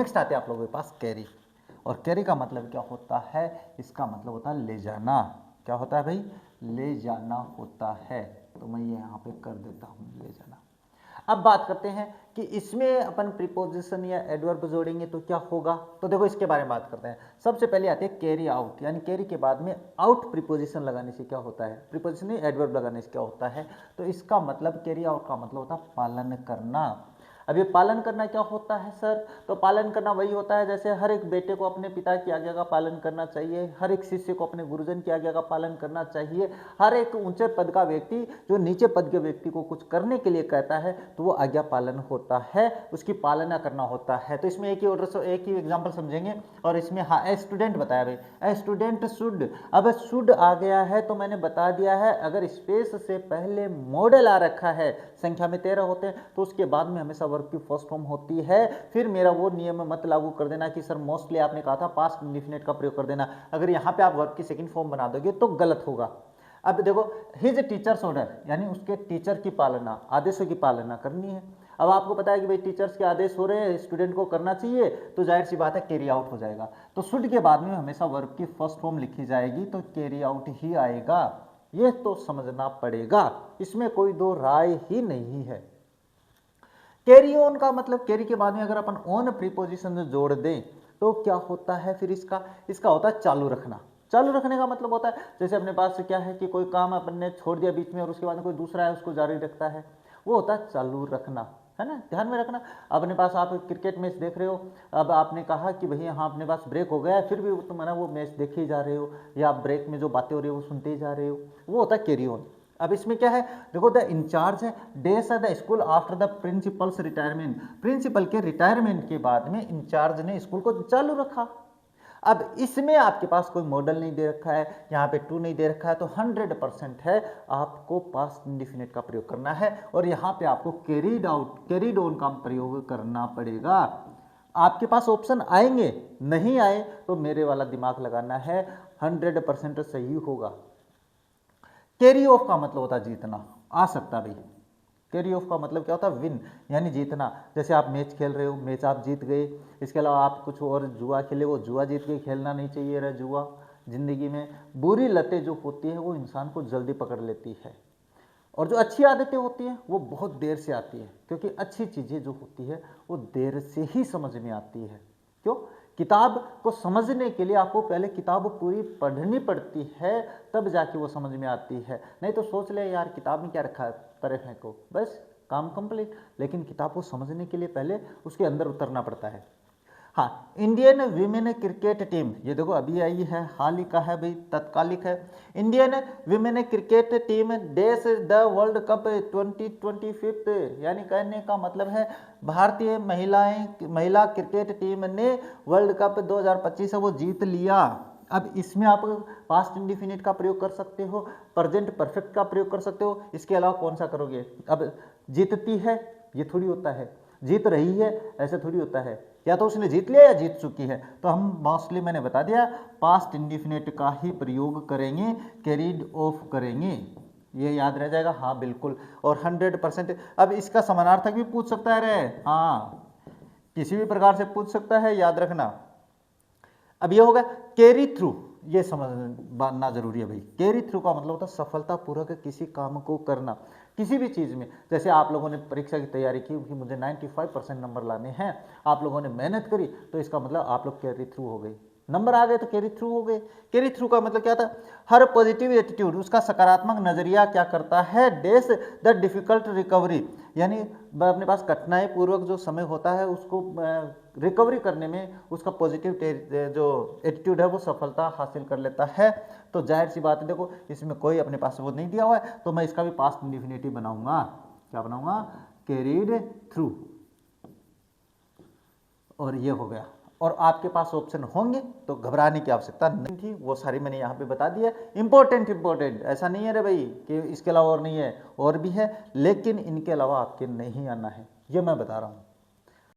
Next आते हैं आप लोगों के पास कैरी, और कैरी का मतलब क्या होता है, इसका मतलब होता है ले जाना। क्या होता है भाई, ले जाना होता है। तो मैं ये यहाँ पे कर देता हूँ ले जाना। अब बात करते हैं कि इसमें अपन प्रीपोजिशन या एडवर्ब जोड़ेंगे तो क्या होगा, तो देखो इसके बारे में बात करते हैं। सबसे पहले आते हैं कैरी आउट, यानी कैरी के बाद में आउट प्रीपोजिशन लगाने से क्या होता है, प्रीपोजिशन नहीं एडवर्ब लगाने से क्या होता है, तो इसका मतलब कैरी आउट का मतलब होता है पालन करना। अब ये पालन करना क्या होता है सर, तो पालन करना वही होता है जैसे हर एक बेटे को अपने पिता की आज्ञा का पालन करना चाहिए, हर एक शिष्य को अपने गुरुजन की आज्ञा का पालन करना चाहिए, हर एक ऊंचे पद का व्यक्ति जो नीचे पद के व्यक्ति को कुछ करने के लिए कहता है तो वो आज्ञा पालन होता है, उसकी पालना करना होता है। तो इसमें एक ही ऑर्डर एक ही एग्जाम्पल समझेंगे, और इसमें हाँ ए स्टूडेंट बताया भाई, ए स्टूडेंट शुड, अब शुड आ गया है तो मैंने बता दिया है अगर स्पेस से पहले मॉडल आ रखा है, संख्या में 13 होते हैं, तो उसके बाद में हमेशा वर्ब की फर्स्ट फॉर्म होती है। फिर मेरा वो नियम मत लागू कर देना कि सर मोस्टली आपने कहा था पास्ट इंडेफिनिट का प्रयोग कर देना, अगर यहाँ पे आप वर्ब की सेकंड फॉर्म बना दोगे तो गलत होगा। अब देखो हिज टीचर्स ऑर्डर, यानी उसके टीचर की पालना, आदेशों की पालना करनी है। अब आपको पता है कि भाई टीचर्स के आदेश हो रहे हैं, स्टूडेंट को करना चाहिए, तो जाहिर सी बात है कैरी आउट हो जाएगा। तो शुड के बाद में हमेशा वर्ब की फर्स्ट फॉर्म लिखी जाएगी, तो कैरी आउट ही आएगा, ये तो समझना पड़ेगा, इसमें कोई दो राय ही नहीं है। कैरी ऑन का मतलब कैरी के बाद में अगर अपन ऑन प्रीपोजिशन जोड़ दें तो क्या होता है फिर इसका होता है चालू रखना। चालू रखने का मतलब होता है जैसे अपने पास से क्या है कि कोई काम अपन ने छोड़ दिया बीच में और उसके बाद में कोई दूसरा है उसको जारी रखता है, वो होता है चालू रखना, है ना, ध्यान में रखना। अपने पास आप क्रिकेट मैच देख रहे हो, अब आपने कहा कि भैया हाँ अपने पास ब्रेक हो गया है, फिर भी तुम वो मैच देखे ही जा रहे हो, या आप ब्रेक में जो बातें हो रही है वो सुनते ही जा रहे हो, वो होता है कैरी ऑन। अब इसमें क्या है, देखो द इंचार्ज है days the school after the principals retirement, principal के रिटायरमेंट के बाद में इंचार्ज ने स्कूल को चालू रखा। अब इसमें आपके पास कोई मॉडल नहीं दे रखा है, यहाँ पे टू नहीं दे रखा है, तो 100% है आपको पास्ट इंडेफिनिट का प्रयोग करना है, और यहाँ पे आपको कैरीड ऑन का प्रयोग करना पड़ेगा। आपके पास ऑप्शन आएंगे, नहीं आए तो मेरे वाला दिमाग लगाना है, 100% सही होगा। कैरी ऑफ का मतलब होता है जीतना, आ सकता भाई, कैरी ऑफ का मतलब क्या होता है विन, यानी जीतना। जैसे आप मैच खेल रहे हो, मैच आप जीत गए, इसके अलावा आप कुछ और जुआ खेले, वो जुआ जीत गए, खेलना नहीं चाहिए रे जुआ। जिंदगी में बुरी लतें जो होती है वो इंसान को जल्दी पकड़ लेती है, और जो अच्छी आदतें होती हैं वो बहुत देर से आती है, क्योंकि अच्छी चीज़ें जो होती है वो देर से ही समझ में आती है। क्यों, किताब को समझने के लिए आपको पहले किताब पूरी पढ़नी पड़ती है, तब जाके वो समझ में आती है। नहीं तो सोच ले यार किताब में क्या रखा है, परे फेंको, बस काम कंप्लीट। लेकिन किताब को समझने के लिए पहले उसके अंदर उतरना पड़ता है। हाँ, इंडियन वीमेन क्रिकेट टीम, ये देखो अभी आई है, हाल ही का है भाई, तत्कालिक है। इंडियन वीमेन क्रिकेट टीम देश द वर्ल्ड कप 2025, यानी कहने का मतलब है भारतीय महिला क्रिकेट टीम ने वर्ल्ड कप 2025 वो जीत लिया। अब इसमें आप पास्ट इंडेफिनिट का प्रयोग कर सकते हो, प्रेजेंट परफेक्ट का प्रयोग कर सकते हो, इसके अलावा कौन सा करोगे। अब जीतती है ये थोड़ी होता है, जीत रही है ऐसे थोड़ी होता है, या तो उसने जीत लिया या जीत चुकी है। तो हम मोस्टली मैंने बता दिया पास्ट इंडेफिनिट का ही प्रयोग करेंगे, कैरीड ऑफ करेंगे, ये याद रह जाएगा। हाँ बिल्कुल, और 100%। अब इसका समानार्थक भी पूछ सकता है रे, हाँ किसी भी प्रकार से पूछ सकता है, याद रखना। अब ये होगा कैरी थ्रू, ये समझना जरूरी है भाई। कैरी थ्रू का मतलब होता है सफलतापूर्वक किसी काम को करना, किसी भी चीज़ में। जैसे आप लोगों ने परीक्षा की तैयारी की कि मुझे 95% नंबर लाने हैं, आप लोगों ने मेहनत करी, तो इसका मतलब आप लोग कैरी थ्रू हो गए, नंबर आ गए तो कैरी थ्रू हो गए। कैरी थ्रू का मतलब क्या था, हर पॉजिटिव एटीट्यूड, उसका सकारात्मक नजरिया क्या करता है, डेस द डिफिकल्ट रिकवरी, यानी अपने पास कठिनाई पूर्वक जो समय होता है उसको रिकवरी करने में उसका पॉजिटिव जो एटीट्यूड है वो सफलता हासिल कर लेता है। तो जाहिर सी बात है, देखो इसमें कोई अपने पास वो नहीं दिया हुआ है, तो मैं इसका भी पास्ट इंडेफिनिटिव बनाऊंगा, क्या बनाऊंगा, कैरीड थ्रू, और ये हो गया। और आपके पास ऑप्शन होंगे तो घबराने की आवश्यकता नहीं थी, वो सारी मैंने यहाँ पे बता दिया। इंपॉर्टेंट ऐसा नहीं है रे भाई कि इसके अलावा और नहीं है, और भी है, लेकिन इनके अलावा आपके नहीं आना है, ये मैं बता रहा हूँ।